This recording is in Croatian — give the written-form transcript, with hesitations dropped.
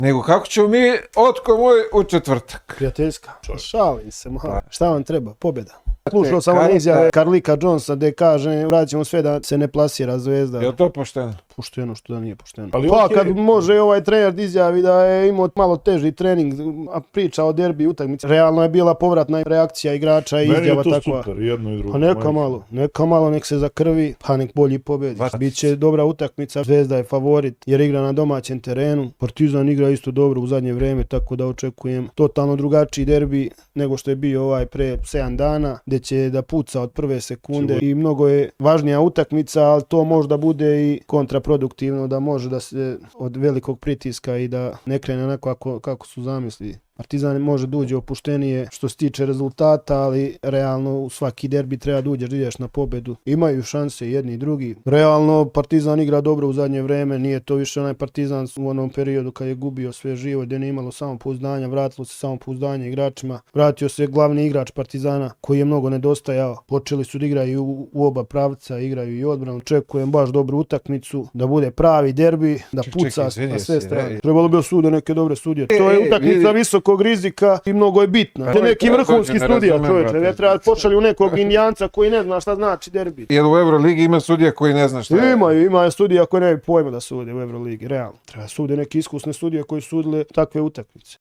Nego kako ćemo mi, otko moj, u četvrtak. Prijateljska. Šalim se, malo. Šta vam treba? Pobjeda. Slušao sam one izjave Carlika Jonesa gdje kaže vratit ćemo sve da se ne plasira Zvezda. Je li to pošteno? Pošteno što da nije pošteno. Ali Pa okej. kad može ovaj trener izjavi da je imao malo teži trening, a priča o derbi utakmici, realno je bila povratna reakcija igrača i Meni je izjava to takva. super, jedno i drugo. Pa neka malo nek se zakrvi, pa nek bolji pobjedi. Biće dobra utakmica, Zvezda je favorit jer igra na domaćem terenu, Partizan igra isto dobro u zadnje vrijeme, tako da očekujem totalno drugačiji derbi nego što je bio ovaj pre 7 dana, gdje će da puca od prve sekunde i mnogo je važnija utakmica, ali to možda bude i kontraproduktivno, da može da se od velikog pritiska i da ne krene onako kako su zamisli. Partizan može da uđe opuštenije što se tiče rezultata, ali realno u svaki derbi treba da uđeš, da ideš na pobjedu. Imaju šanse jedni i drugi. Realno Partizan igra dobro u zadnje vreme, nije to više onaj Partizan u onom periodu kad je gubio sve živo, gdje nije imalo samopouzdanja, vratilo se samopouzdanje igračima. Vratio se glavni igrač Partizana koji je mnogo nedostajao. Počeli su da igraju u oba pravca, igraju i odbranu. Očekujem baš dobru utakmicu, da bude pravi derbi, da puca na sve strane. Trebalo bi osude neke dobre sudije. To je utakmica visokog rizika i mnogo je bitna. To neki vrhunski studija, čovječe. Ne treba pošalju nekog Indijanca koji ne zna šta znači derbi. Jer u Euroligi ima sudija koji ne zna šta je. Ima studija koji ne bi pojma da sude u Euroligi, realno. Treba sude neke iskusne studije koji su sudile takve utakmice.